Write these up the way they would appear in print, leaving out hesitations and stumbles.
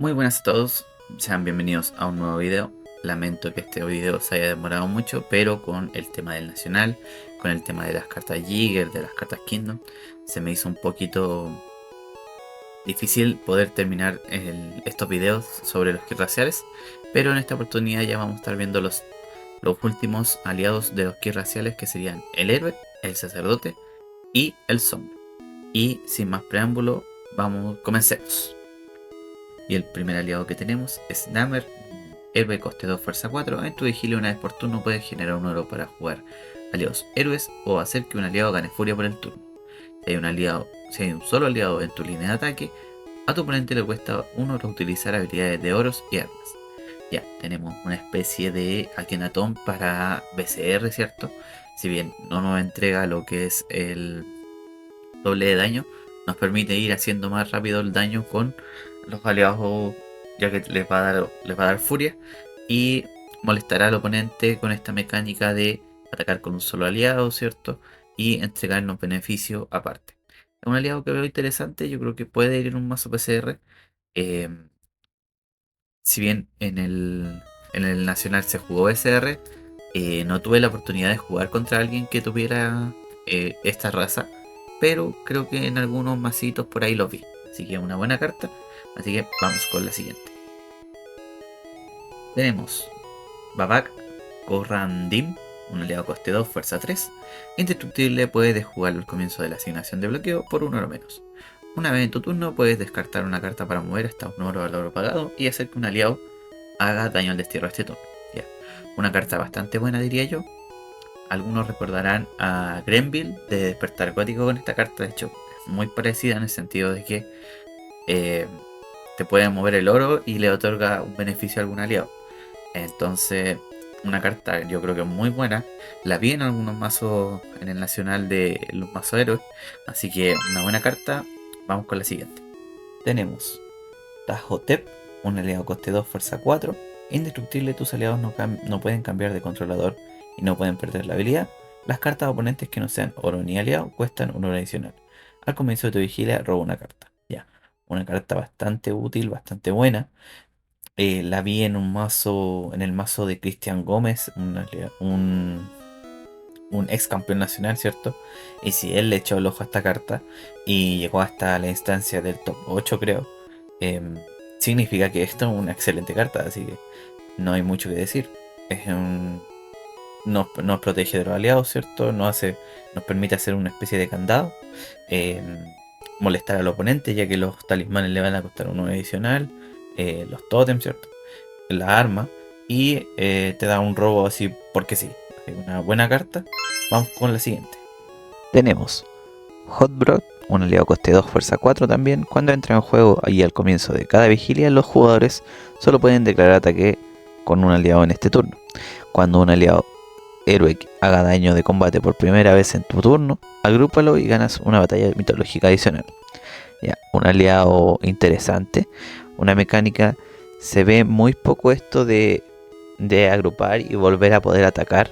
Muy buenas a todos, sean bienvenidos a un nuevo video. Lamento que este video se haya demorado mucho, pero con el tema del Nacional, con el tema de las cartas Jigger, de las cartas Kingdom, se me hizo un poquito difícil poder terminar estos videos sobre los kits raciales, pero en esta oportunidad ya vamos a estar viendo los últimos aliados de los kits raciales, que serían el héroe, el sacerdote y el zombie. Y sin más preámbulo, comencemos. Y el primer aliado que tenemos es Namer, héroe coste 2, fuerza 4. En tu vigilia una vez por turno puedes generar un oro para jugar aliados héroes o hacer que un aliado gane furia por el turno. Si hay un solo aliado en tu línea de ataque, a tu oponente le cuesta un oro utilizar habilidades de oros y armas. Ya, tenemos una especie de Akhenaton para BCR, ¿cierto? Si bien no nos entrega lo que es el doble de daño, nos permite ir haciendo más rápido el daño con los aliados, ya que les va a dar furia y molestará al oponente con esta mecánica de atacar con un solo aliado, ¿cierto? Y entregarnos beneficio aparte. Es un aliado que veo interesante, yo creo que puede ir en un mazo PCR. eh, si bien en el Nacional se jugó SR, no tuve la oportunidad de jugar contra alguien que tuviera esta raza, pero creo que en algunos masitos por ahí los vi. Así que es una buena carta. Así que vamos con la siguiente. Tenemos Babak Corrandim, un aliado coste 2, fuerza 3. Indestructible, puedes jugarlo al comienzo de la asignación de bloqueo por un oro menos. Una vez en tu turno puedes descartar una carta para mover hasta un oro al oro pagado y hacer que un aliado haga daño al destierro este turno. Ya. Una carta bastante buena, diría yo. Algunos recordarán a Grenville de Despertar Acuático con esta carta. De hecho, es muy parecida en el sentido de que eh, te puede mover el oro y le otorga un beneficio a algún aliado. Entonces, una carta yo creo que es muy buena. La vi en algunos mazos en el nacional de los mazos héroes. Así que una buena carta. Vamos con la siguiente. Tenemos Tajotep, un aliado coste 2, fuerza 4. Indestructible, tus aliados no pueden cambiar de controlador y no pueden perder la habilidad. Las cartas oponentes que no sean oro ni aliado cuestan un oro adicional. Al comienzo de tu vigilia, roba una carta. Ya, una carta bastante útil, bastante buena. La vi en en el mazo de Cristian Gómez, un ex campeón nacional, ¿cierto? Y si él le echó el ojo a esta carta y llegó hasta la instancia del top 8, creo, em, significa que esto es una excelente carta, así que no hay mucho que decir. Nos protege de los aliados, ¿cierto? Nos permite hacer una especie de candado. em, Molestar al oponente, ya que los talismanes le van a costar uno adicional. Los totems, ¿cierto? La arma. Y te da un robo así porque sí. Una buena carta. Vamos con la siguiente. Tenemos Hotbrood, un aliado coste 2, fuerza 4 también. Cuando entra en juego y al comienzo de cada vigilia, los jugadores solo pueden declarar ataque con un aliado en este turno. Cuando un aliado héroe haga daño de combate por primera vez en tu turno, agrúpalo y ganas una batalla mitológica adicional. Ya, un aliado interesante, una mecánica. Se ve muy poco esto de agrupar y volver a poder atacar.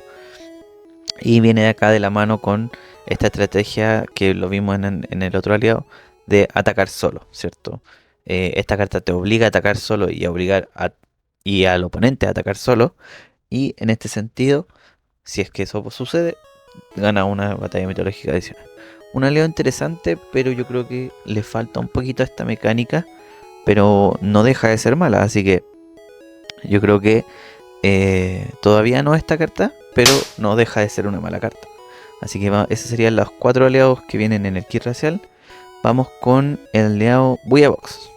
Y viene de acá de la mano con esta estrategia que lo vimos en el otro aliado de atacar solo, ¿cierto? Esta carta te obliga a atacar solo y al oponente a atacar solo. Y en este sentido, si es que eso sucede, gana una batalla mitológica adicional. Un aliado interesante, pero yo creo que le falta un poquito a esta mecánica, pero no deja de ser mala, así que yo creo que todavía no esta carta, pero no deja de ser una mala carta. Así que esos serían los 4 aliados que vienen en el kit racial. Vamos con el aliado Buyabox.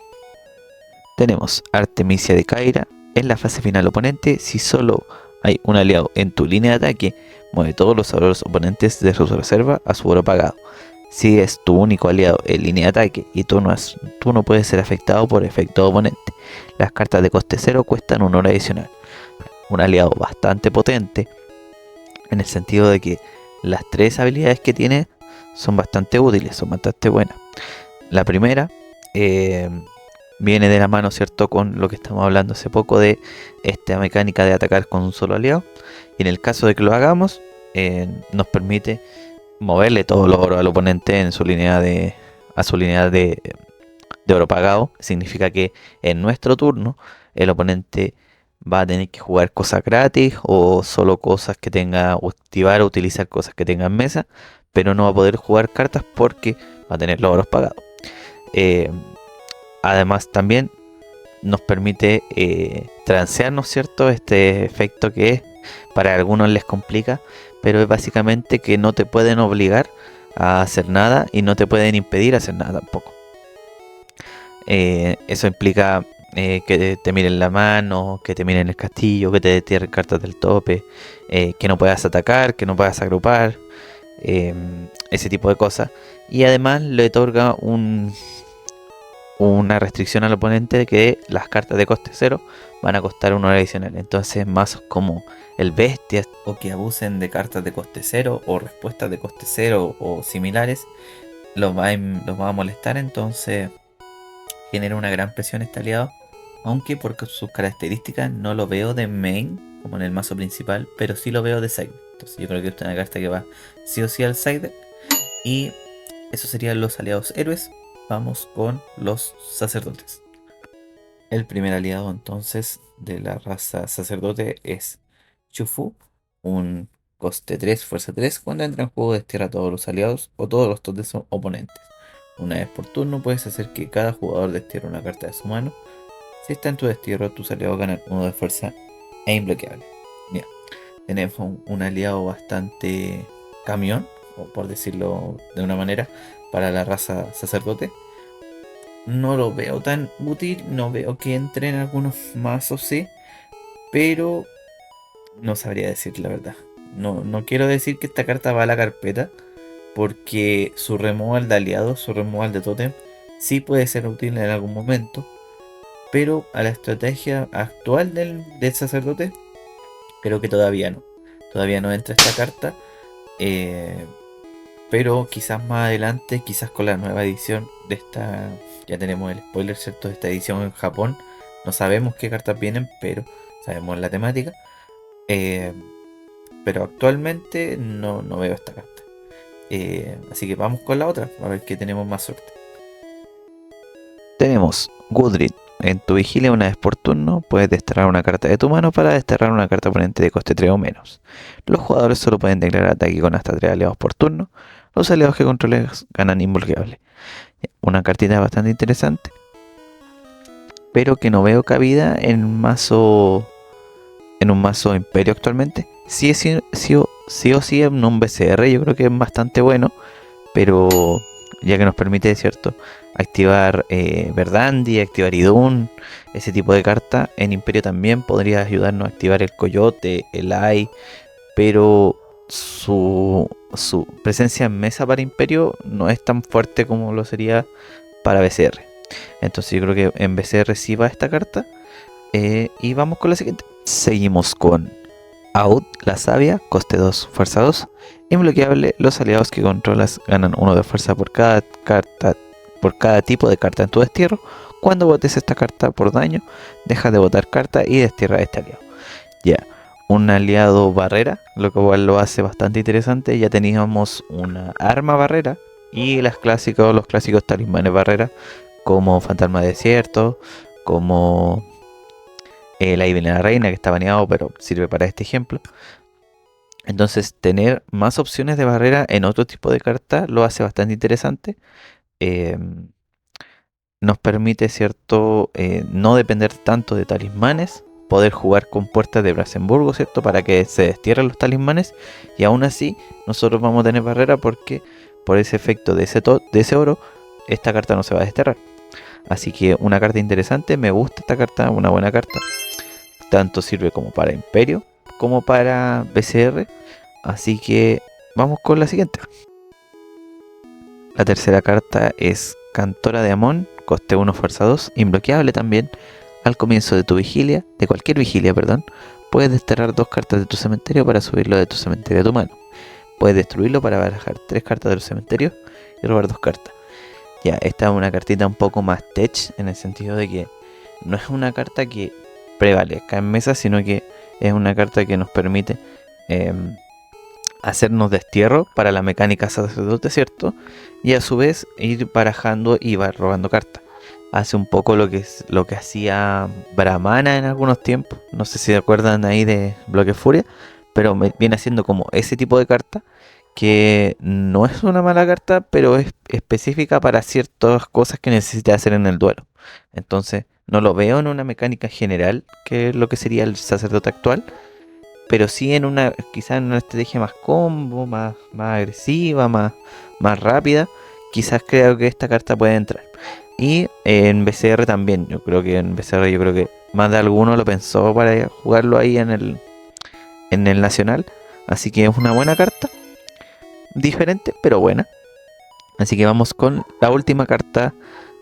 Tenemos Artemisia de Caira. En la fase final oponente, si solo hay un aliado en tu línea de ataque, mueve todos los oros oponentes de su reserva a su oro pagado. Si es tu único aliado en línea de ataque y tú no puedes ser afectado por efecto oponente, las cartas de coste 0 cuestan un oro adicional. Un aliado bastante potente, en el sentido de que las 3 habilidades que tiene son bastante útiles, son bastante buenas. La primera viene de la mano, ¿cierto?, con lo que estamos hablando hace poco de esta mecánica de atacar con un solo aliado. Y en el caso de que lo hagamos, nos permite moverle todo el oro al oponente a su línea de de oro pagado. Significa que en nuestro turno el oponente va a tener que jugar cosas gratis o solo cosas que tenga, o activar o utilizar cosas que tenga en mesa, pero no va a poder jugar cartas porque va a tener los oros pagados. Eh, Además también nos permite transear, ¿no es cierto? Este efecto que es, para algunos les complica, pero es básicamente que no te pueden obligar a hacer nada y no te pueden impedir hacer nada tampoco. Eso implica que te miren la mano, que te miren el castillo, que te detierren cartas del tope, que no puedas atacar, que no puedas agrupar, ese tipo de cosas. Y además le otorga una restricción al oponente de que las cartas de coste cero van a costar un oro adicional. Entonces mazos como el bestia o que abusen de cartas de coste cero o respuestas de coste cero o similares los va a molestar. Entonces genera una gran presión este aliado, aunque por sus características no lo veo de main como en el mazo principal, pero sí lo veo de side. Entonces yo creo que esta es una carta que va sí o sí al side. Y esos serían los aliados héroes. Vamos con los sacerdotes. El primer aliado entonces de la raza sacerdote es Chufu, un coste 3, fuerza 3. Cuando entra en juego destierra a todos los aliados o todos los totems oponentes. Una vez por turno puedes hacer que cada jugador destierre una carta de su mano. Si está en tu destierro, tus aliados ganan 1 de fuerza e imbloqueable. Bien, tenemos un aliado bastante camión, o por decirlo de una manera, para la raza sacerdote. No lo veo tan útil, no veo que entre en algunos mazos, sí, pero no sabría decir la verdad. No quiero decir que esta carta va a la carpeta, porque su removal de aliados, su removal de totem, sí puede ser útil en algún momento, pero a la estrategia actual del sacerdote, creo que todavía no. Todavía no entra esta carta. Pero quizás más adelante, quizás con la nueva edición de esta, ya tenemos el spoiler, ¿cierto? De esta edición en Japón. No sabemos qué cartas vienen, pero sabemos la temática. Eh, pero actualmente no veo esta carta. Así que vamos con la otra, a ver qué tenemos más suerte. Tenemos Gudrid. En tu vigilia una vez por turno puedes desterrar una carta de tu mano para desterrar una carta oponente de coste 3 o menos. Los jugadores solo pueden declarar ataque con hasta 3 aliados por turno. Los aliados que controles ganan inbloqueable. Una cartita bastante interesante, pero que no veo cabida en un mazo Imperio actualmente. Sí o sí en un BCR yo creo que es bastante bueno, pero ya que nos permite, ¿cierto?, activar Verdandi, activar Idun, ese tipo de carta. En Imperio también podría ayudarnos a activar el Coyote, el Ai, pero su presencia en mesa para Imperio no es tan fuerte como lo sería para BCR. Entonces yo creo que en BCR sí va esta carta. Y vamos con la siguiente. Seguimos con Aud, la sabia, coste 2, fuerza 2. Inbloqueable, los aliados que controlas ganan 1 de fuerza por cada carta, por cada tipo de carta en tu destierro. Cuando botes esta carta por daño, deja de botar carta y destierra a este aliado. Ya, un aliado barrera, lo cual lo hace bastante interesante. Ya teníamos una arma barrera y los clásicos talismanes barrera, como Fantasma de Desierto, como la Divina Reina, que está baneado, pero sirve para este ejemplo. Entonces, tener más opciones de barrera en otro tipo de carta lo hace bastante interesante. Nos permite, ¿cierto?, no depender tanto de talismanes, poder jugar con puertas de Brasenburgo, ¿cierto?, para que se destierren los talismanes, y aún así nosotros vamos a tener barrera porque por ese efecto de ese oro, esta carta no se va a desterrar. Así que una carta interesante, me gusta esta carta, una buena carta. Tanto sirve como para Imperio como para BCR. Así que vamos con la siguiente. La tercera carta es Cantora de Amón, coste 1, fuerza 2, inbloqueable también. Al comienzo de tu vigilia, de cualquier vigilia, perdón, puedes desterrar 2 cartas de tu cementerio para subirlo de tu cementerio a tu mano. Puedes destruirlo para barajar 3 cartas de los cementerios y robar 2 cartas. Ya, esta es una cartita un poco más tech, en el sentido de que no es una carta que prevalezca en mesa, sino que es una carta que nos permite hacernos destierro para la mecánica sacerdote, ¿cierto? Y a su vez ir barajando y va robando cartas. Hace un poco lo que hacía Brahmana en algunos tiempos. No sé si se acuerdan ahí de Bloque Furia. Pero viene haciendo como ese tipo de carta. Que no es una mala carta, pero es específica para ciertas cosas que necesita hacer en el duelo. Entonces, no lo veo en una mecánica general, que es lo que sería el sacerdote actual. Pero sí en una, quizás en una estrategia más combo, más agresiva, más rápida. Quizás creo que esta carta puede entrar. Y en BCR también, yo creo que en BCR yo creo que más de alguno lo pensó para jugarlo ahí en el Nacional. Así que es una buena carta, diferente, pero buena. Así que vamos con la última carta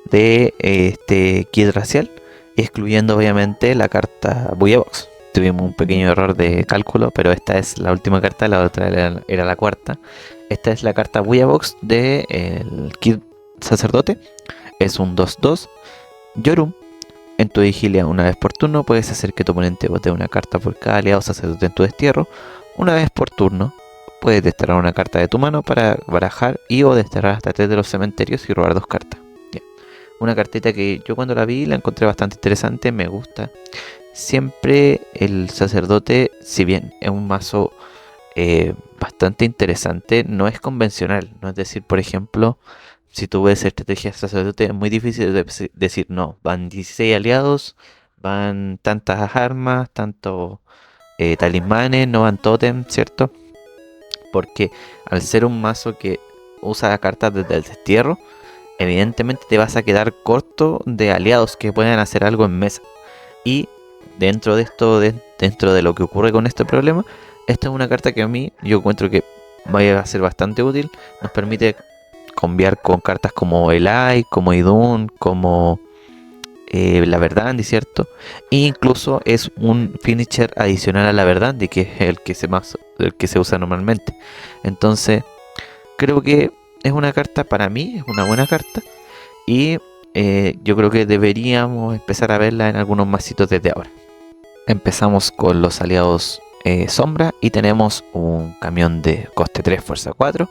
de este kit racial, excluyendo obviamente la carta Booyah Box. Tuvimos un pequeño error de cálculo, pero esta es la última carta, la otra era la cuarta. Esta es la carta Booyah Box del kit sacerdote. Es un 2-2 Yorum. En tu vigilia, una vez por turno, puedes hacer que tu oponente bote una carta por cada aliado sacerdote en tu destierro. Una vez por turno, puedes desterrar una carta de tu mano para barajar y o desterrar hasta 3 de los cementerios y robar 2 cartas. Yeah. Una cartita que yo cuando la vi la encontré bastante interesante, me gusta. Siempre el sacerdote, si bien es un mazo bastante interesante, no es convencional. No es decir, por ejemplo, si tú ves estrategia de sacerdote, es muy difícil de decir, no, van 16 aliados, van tantas armas, tantos talismanes, no van totem, ¿cierto? Porque al ser un mazo que usa cartas desde el destierro, evidentemente te vas a quedar corto de aliados que puedan hacer algo en mesa. Y dentro de esto, dentro de lo que ocurre con este problema, esta es una carta que a mí yo encuentro que va a ser bastante útil. Nos permite cambiar con cartas como Elai, como Idun, como la Verdandi, ¿cierto? E incluso es un finisher adicional a la Verdandi, que es el que se usa normalmente. Entonces, creo que es una carta, para mí, es una buena carta. Y yo creo que deberíamos empezar a verla en algunos masitos desde ahora. Empezamos con los aliados sombra y tenemos un camión de coste 3, fuerza 4.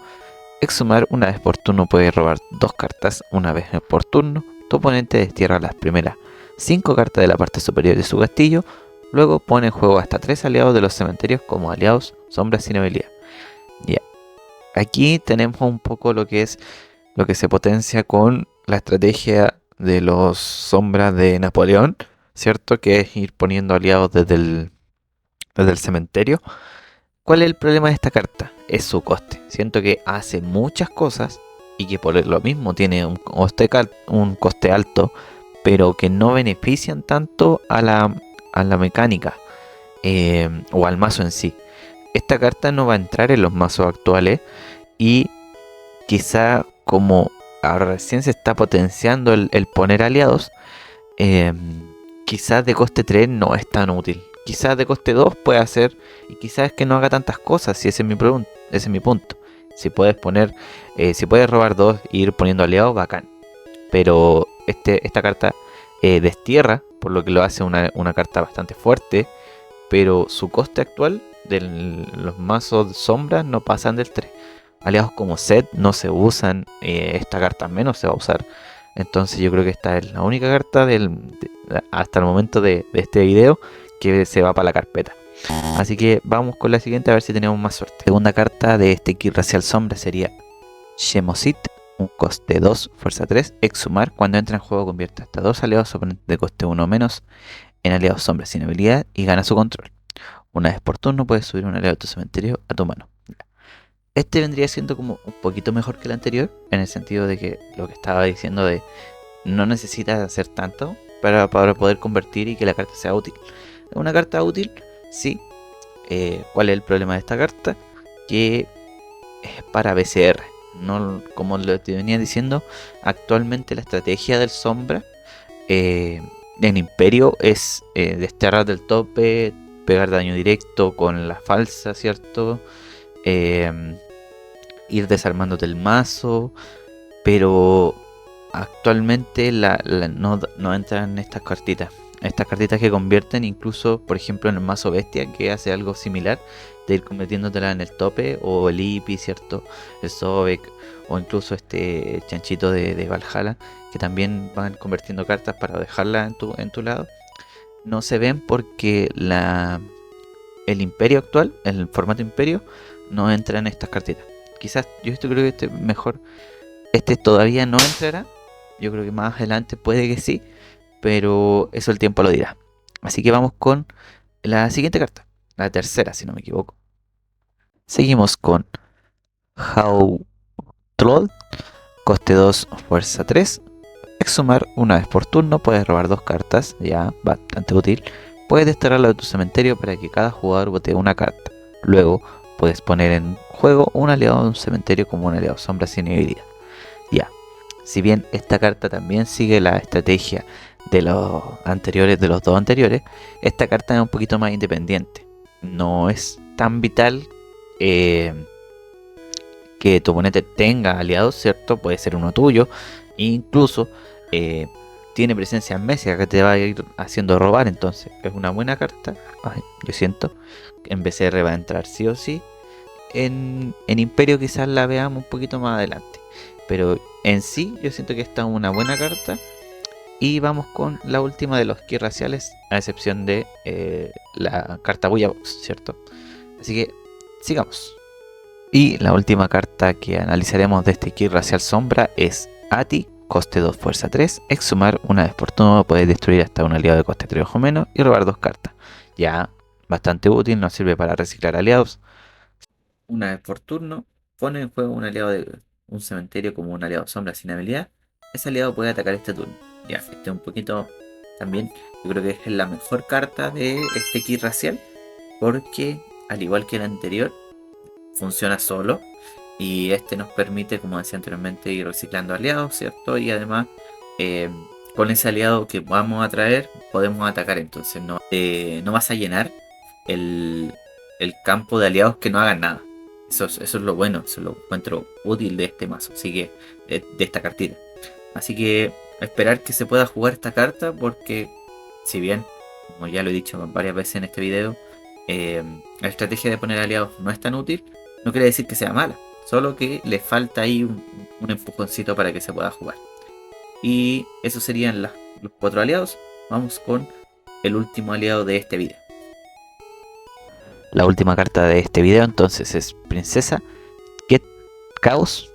Exhumar, una vez por turno puedes robar 2 cartas una vez por turno. Tu oponente destierra las primeras 5 cartas de la parte superior de su castillo. Luego pone en juego hasta 3 aliados de los cementerios como aliados sombras sin habilidad. Ya. Aquí tenemos un poco lo que es lo que se potencia con la estrategia de los sombras de Napoleón, ¿cierto? Que es ir poniendo aliados desde el cementerio. ¿Cuál es el problema de esta carta? Es su coste. Siento que hace muchas cosas y que por lo mismo tiene un coste alto, pero que no benefician tanto a la mecánica o al mazo en sí. Esta carta no va a entrar en los mazos actuales y quizá como ahora recién se está potenciando el poner aliados, quizás de coste 3 no es tan útil. Quizás de coste 2 puede hacer y quizás es que no haga tantas cosas, si ese es mi punto. Si puedes poner, si puedes robar 2 e ir poniendo aliados, bacán. Pero esta carta destierra, por lo que lo hace una carta bastante fuerte, pero su coste actual de los mazos de sombras no pasan del 3. Aliados como Set no se usan, esta carta menos se va a usar. Entonces yo creo que esta es la única carta hasta el momento de este video que se va para la carpeta. Así que vamos con la siguiente a ver si tenemos más suerte. Segunda carta de este kit racial sombra sería Shemosit, un coste 2, fuerza 3, exhumar. Cuando entra en juego convierte hasta 2 aliados oponentes de coste 1 o menos en aliados sombras sin habilidad y gana su control. Una vez por turno puedes subir un aliado de tu cementerio a tu mano. Este vendría siendo como un poquito mejor que el anterior, en el sentido de que lo que estaba diciendo de no necesitas hacer tanto para poder convertir y que la carta sea útil. Es una carta útil, sí. ¿Cuál es el problema de esta carta? Que es para BCR. No, como lo te venía diciendo, actualmente la estrategia del sombra en Imperio es desterrar del tope, pegar daño directo con la falsa, ¿cierto? Ir desarmándote el mazo, pero actualmente no entran estas cartitas. Estas cartitas que convierten incluso, por ejemplo, en el mazo bestia, que hace algo similar, de ir convirtiéndotela en el tope, o el Ipi, ¿cierto? El Sobek, o incluso este chanchito de Valhalla, que también van convirtiendo cartas para dejarla en tu lado. No se ven porque el imperio actual, el formato imperio, no entra en estas cartitas. Quizás yo esto creo que este mejor, este todavía no entrará. Yo creo que más adelante puede que sí, pero eso el tiempo lo dirá. Así que vamos con la siguiente carta, la tercera, si no me equivoco. Seguimos con How Troll, coste 2, fuerza 3. Exhumar una vez por turno, puedes robar 2 cartas, ya bastante útil. Puedes desterrarla de tu cementerio para que cada jugador botee una carta. Luego puedes poner en juego un aliado de un cementerio como un aliado sombra sin habilidad. Ya, si bien esta carta también sigue la estrategia de los anteriores, de los dos anteriores, esta carta es un poquito más independiente. No es tan vital que tu oponente tenga aliados, ¿cierto? Puede ser uno tuyo. Incluso tiene presencia en Messi, que te va a ir haciendo robar, entonces es una buena carta. Ay, yo siento que en BCR va a entrar sí o sí. En Imperio quizás la veamos un poquito más adelante. Pero en sí yo siento que esta es una buena carta. Y vamos con la última de los keys raciales, a excepción de la carta Buya Box, ¿cierto? Así que sigamos. Y la última carta que analizaremos de este key racial sombra es Ati, coste 2, fuerza 3. Exhumar una vez por turno, puedes destruir hasta un aliado de coste 3 o menos y robar 2 cartas. Ya bastante útil, nos sirve para reciclar aliados. Una vez por turno, pone en juego un aliado de un cementerio como un aliado sombra sin habilidad. Ese aliado puede atacar este turno. Ya, este un poquito también, yo creo que es la mejor carta de este kit racial, porque al igual que el anterior, funciona solo. Y este nos permite, como decía anteriormente, ir reciclando aliados, ¿cierto? Y además, con ese aliado que vamos a traer, podemos atacar. Entonces no vas a llenar el campo de aliados que no hagan nada. Eso es lo bueno, eso lo encuentro útil de este mazo, así que de esta cartita. Así que esperar que se pueda jugar esta carta, porque si bien, como ya lo he dicho varias veces en este video, la estrategia de poner aliados no es tan útil, no quiere decir que sea mala, solo que le falta ahí un empujoncito para que se pueda jugar. Y esos serían los 4 aliados. Vamos con el último aliado de este video. La última carta de este video entonces es Princesa Ket Chaos,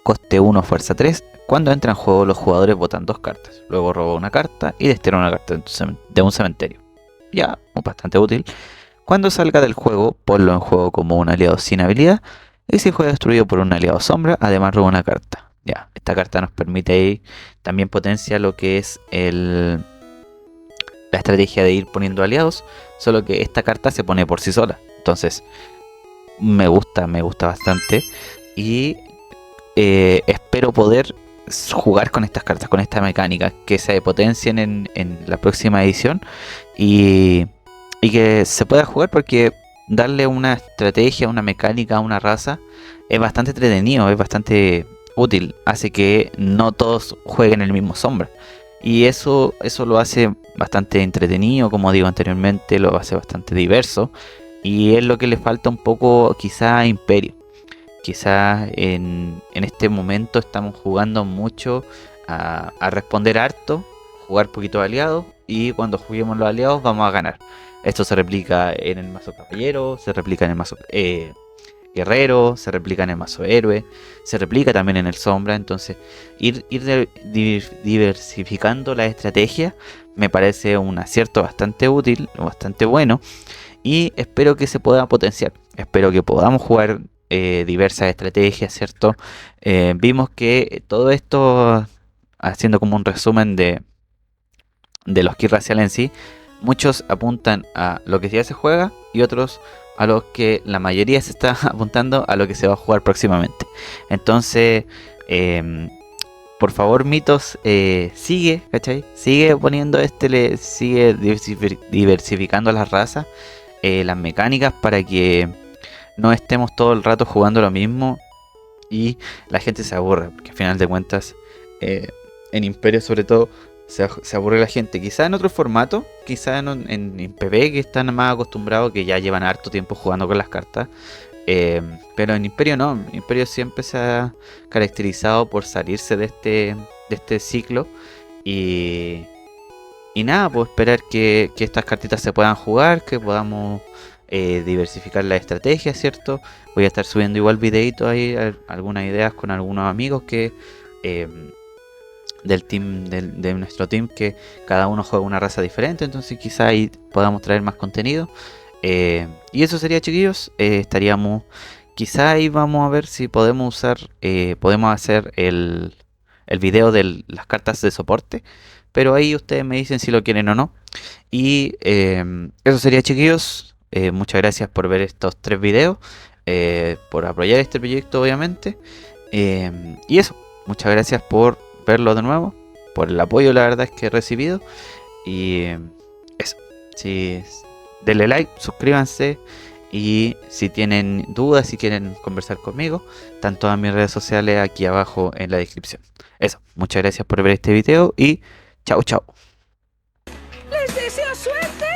coste 1, fuerza 3. Cuando entra en juego los jugadores botan 2 cartas, luego roba una carta y destierra una carta de un cementerio. Ya, bastante útil. Cuando salga del juego, ponlo en juego como un aliado sin habilidad, y si fue destruido por un aliado sombra, además roba una carta. Ya, esta carta nos permite ir, también potencia lo que es la estrategia de ir poniendo aliados, solo que esta carta se pone por sí sola. Entonces, me gusta bastante y espero poder jugar con estas cartas, con esta mecánica, que se potencien en la próxima edición y que se pueda jugar, porque darle una estrategia, una mecánica a una raza es bastante entretenido, es bastante útil, hace que no todos jueguen el mismo sombra. Y eso lo hace bastante entretenido, como digo anteriormente, lo hace bastante diverso. Y es lo que le falta un poco quizá a Imperio. Quizás en este momento estamos jugando mucho a responder harto, jugar poquito aliados, y cuando juguemos los aliados vamos a ganar. Esto se replica en el mazo caballero, se replica en el mazo guerrero, se replica en el mazo héroe, se replica también en el sombra. Entonces ir diversificando la estrategia me parece un acierto bastante útil, bastante bueno, y espero que se pueda potenciar. Espero que podamos jugar diversas estrategias, ¿cierto? Vimos que todo esto, haciendo como un resumen de los kits raciales en sí, muchos apuntan a lo que ya se juega y otros a lo que la mayoría se está apuntando a lo que se va a jugar próximamente. Entonces, por favor, Mitos, sigue, ¿cachai? Sigue poniendo sigue diversificando las razas, las mecánicas, para que no estemos todo el rato jugando lo mismo y la gente se aburra, porque al final de cuentas, en Imperio sobre todo, se aburre la gente. Quizá en otro formato, quizá en PvP, que están más acostumbrados, que ya llevan harto tiempo jugando con las cartas. Pero en Imperio no. Imperio siempre se ha caracterizado por salirse de este ciclo. Y, y nada, pues esperar que estas cartitas se puedan jugar, que podamos diversificar la estrategia, ¿cierto? Voy a estar subiendo igual videitos ahí, algunas ideas con algunos amigos que eh, del team, de nuestro team, que cada uno juega una raza diferente, entonces quizá ahí podamos traer más contenido. Y eso sería, chiquillos. Estaríamos, quizá ahí vamos a ver si podemos usar, podemos hacer el video de las cartas de soporte, pero ahí ustedes me dicen si lo quieren o no. Y eso sería, chiquillos. Muchas gracias por ver estos 3 videos, por apoyar este proyecto, obviamente. Y eso, muchas gracias por verlo de nuevo, por el apoyo, la verdad es que he recibido. Y eso, si, denle like, suscríbanse. Y si tienen dudas, si quieren conversar conmigo, están todas mis redes sociales aquí abajo en la descripción. Eso, muchas gracias por ver este video y chao, chao. Les deseo suerte